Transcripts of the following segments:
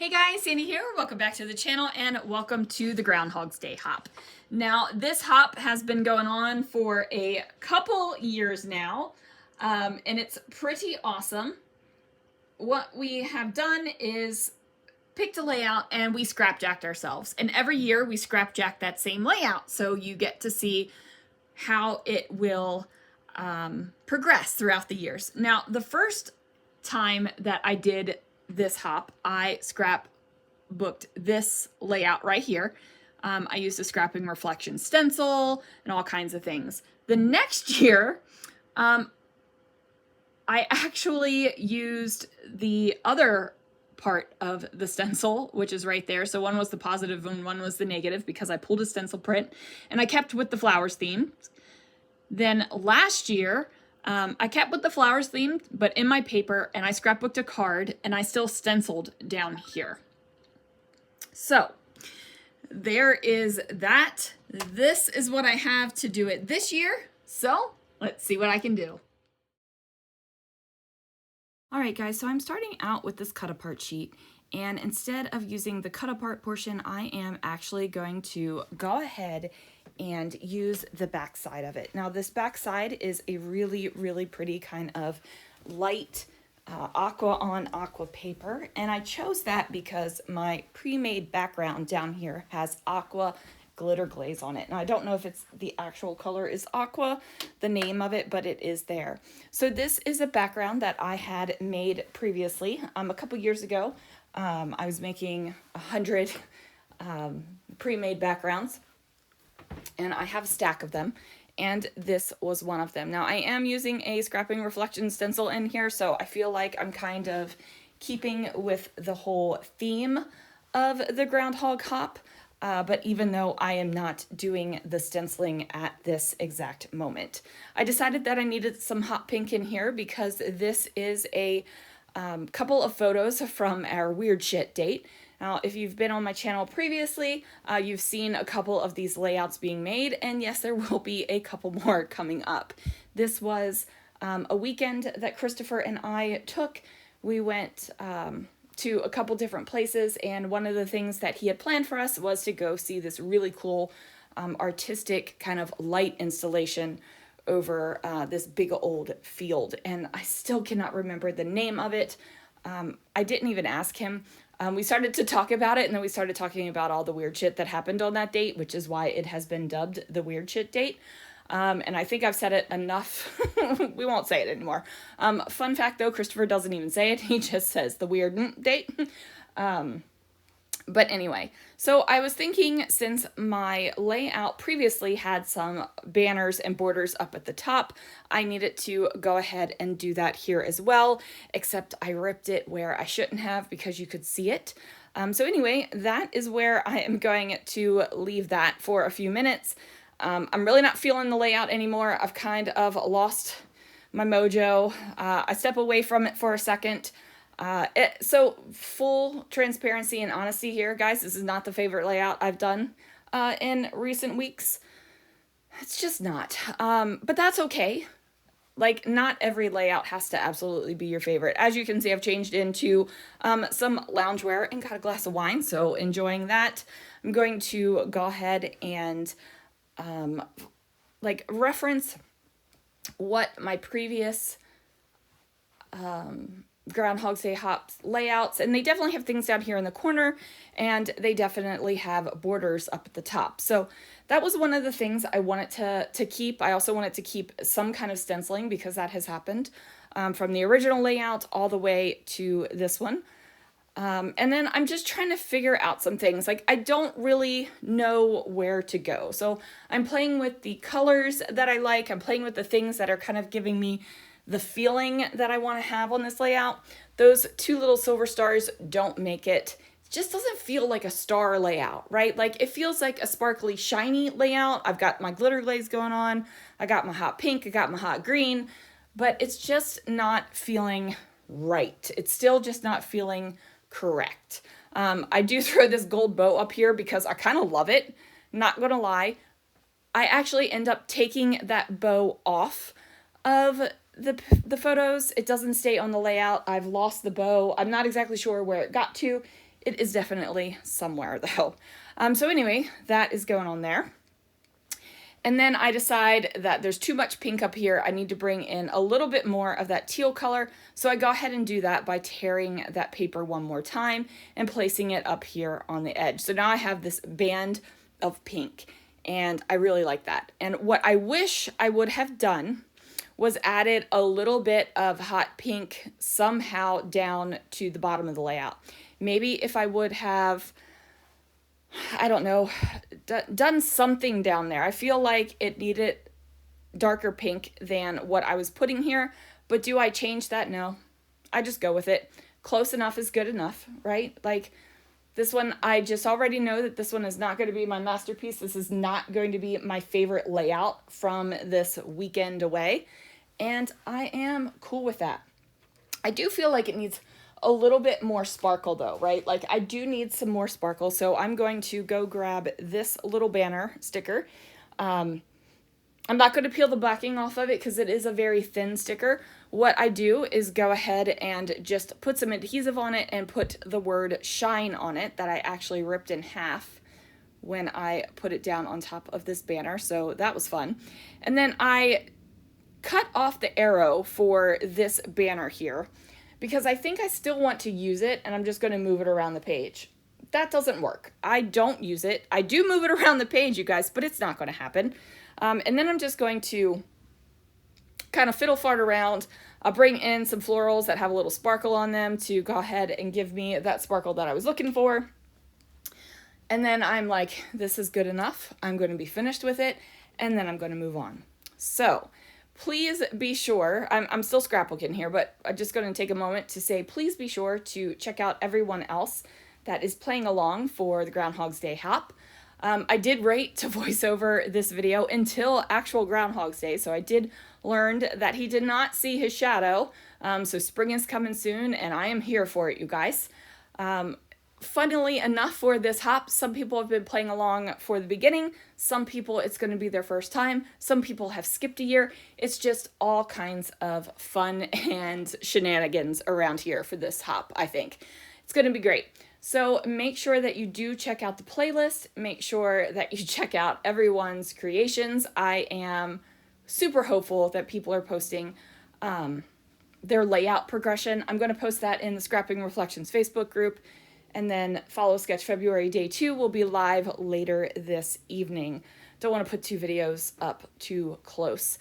Hey guys, Sandy here. Welcome back to the channel and welcome to the Groundhog's Day hop. Now, this hop has been going on for a couple years now, and it's pretty awesome. What we have done is picked a layout and we scrapjacked ourselves. And every year we scrapjack that same layout, so you get to see how it will progress throughout the years. Now, the first time that I did this hop, I scrapbooked this layout right here. I used a scrapping reflection stencil and all kinds of things. The next year, I actually used the other part of the stencil, which is right there. So one was the positive and one was the negative because I pulled a stencil print and I kept with the flowers theme. Then last year, I kept with the flowers theme, but in my paper, and I scrapbooked a card, and I still stenciled down here. So there is that. This is what I have to do it this year. So let's see what I can do. All right, guys, so I'm starting out with this cut apart sheet. And instead of using the cut apart portion, I am actually going to go ahead and use the back side of it. Now this back side is a really pretty kind of light aqua on aqua paper. And I chose that because my pre-made background down here has aqua glitter glaze on it. Now I don't know if it's the actual color is aqua, the name of it, but it is there. So this is a background that I had made previously a couple years ago. I was making 100 pre-made backgrounds, and I have a stack of them, and this was one of them. Now I am using a scrapping reflection stencil in here, so I feel like I'm kind of keeping with the whole theme of the Groundhog hop, but even though I am not doing the stenciling at this exact moment. I decided that I needed some hot pink in here because this is a couple of photos from our weird shit date. Now, if you've been on my channel previously, you've seen a couple of these layouts being made, and yes, there will be a couple more coming up. This was a weekend that Christopher and I took. We went to a couple different places, and one of the things that he had planned for us was to go see this really cool artistic kind of light installation over this big old field, and I still cannot remember the name of it. I didn't even ask him. We started to talk about it, and then we started talking about all the weird shit that happened on that date, which is why it has been dubbed the weird shit date. And I think I've said it enough. We won't say it anymore. Fun fact though, Christopher doesn't even say it. He just says the weird date. But anyway, so I was thinking, since my layout previously had some banners and borders up at the top, I needed to go ahead and do that here as well, except I ripped it where I shouldn't have because you could see it. So anyway, that is where I am going to leave that for a few minutes. I'm really not feeling the layout anymore. I've kind of lost my mojo. I step away from it for a second. So full transparency and honesty here, guys, this is not the favorite layout I've done in recent weeks. It's just not. But that's okay. Like, not every layout has to absolutely be your favorite. As you can see, I've changed into some loungewear and got a glass of wine, so enjoying that. I'm going to go ahead and like reference what my previous Groundhog's Day hops layouts, and they definitely have things down here in the corner, and they definitely have borders up at the top. So that was one of the things I wanted to keep. I also wanted to keep some kind of stenciling because that has happened from the original layout all the way to this one. And then I'm just trying to figure out some things. Like, I don't really know where to go. So I'm playing with the colors that I like. I'm playing with the things that are kind of giving me the feeling that I want to have on this layout. Those two little silver stars don't make it. It just doesn't feel like a star layout, right? Like, it feels like a sparkly, shiny layout. I've got my glitter glaze going on. I got my hot pink. I got my hot green. But it's just not feeling right. It's still just not feeling correct. I do throw this gold bow up here because I kind of love it. Not gonna lie. I actually end up taking that bow off of the photos. It doesn't stay on the layout. I've lost the bow. I'm not exactly sure where it got to. It is definitely somewhere though. So anyway, that is going on there. And then I decide that there's too much pink up here. I need to bring in a little bit more of that teal color. So I go ahead and do that by tearing that paper one more time and placing it up here on the edge. So now I have this band of pink, and I really like that. And what I wish I would have done was added a little bit of hot pink somehow down to the bottom of the layout. Maybe if I would have, I don't know, done something down there. I feel like it needed darker pink than what I was putting here, but do I change that? No, I just go with it. Close enough is good enough, right? Like this one, I just already know that this one is not going to be my masterpiece. This is not going to be my favorite layout from this weekend away, and I am cool with that. I do feel like it needs a little bit more sparkle though, right? Like I do need some more sparkle. So I'm going to go grab this little banner sticker. I'm not going to peel the backing off of it because it is a very thin sticker. What I do is go ahead and just put some adhesive on it and put the word shine on it that I actually ripped in half when I put it down on top of this banner. So that was fun. And then I cut off the arrow for this banner here, because I think I still want to use it, and I'm just going to move it around the page. That doesn't work. I don't use it. I do move it around the page, you guys, but it's not going to happen. And then I'm just going to kind of fiddle fart around. I'll bring in some florals that have a little sparkle on them to go ahead and give me that sparkle that I was looking for. And then I'm like, this is good enough. I'm going to be finished with it, and then I'm going to move on. So please be sure, I'm still scrapbooking here, but I'm just going to take a moment to say, please be sure to check out everyone else that is playing along for the Groundhog's Day Hop. I did rate to voice over this video until actual Groundhog's Day, so I did learn that he did not see his shadow. So spring is coming soon, and I am here for it, you guys. Funnily enough, for this hop, some people have been playing along for the beginning. Some people, it's going to be their first time. Some people have skipped a year. It's just all kinds of fun and shenanigans around here for this hop, I think. It's going to be great. So make sure that you do check out the playlist. Make sure that you check out everyone's creations. I am super hopeful that people are posting their layout progression. I'm going to post that in the Scrapping Reflections Facebook group. And then Follow Sketch February Day 2 will be live later this evening. Don't want to put two videos up too close.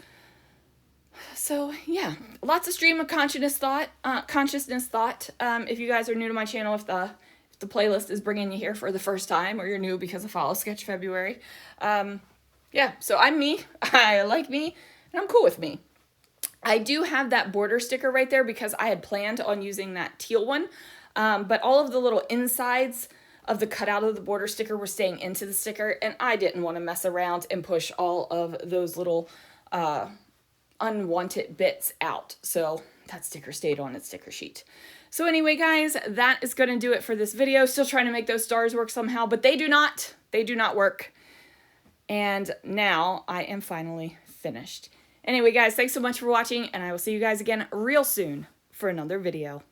So yeah, lots of stream of consciousness thought. If you guys are new to my channel, if the playlist is bringing you here for the first time, or you're new because of Follow Sketch February, yeah. So I'm me. I like me, and I'm cool with me. I do have that border sticker right there because I had planned on using that teal one. But all of the little insides of the cutout of the border sticker were staying into the sticker, and I didn't want to mess around and push all of those little unwanted bits out. So that sticker stayed on its sticker sheet. So anyway, guys, that is going to do it for this video. Still trying to make those stars work somehow, but they do not. They do not work. And now I am finally finished. Anyway, guys, thanks so much for watching, and I will see you guys again real soon for another video.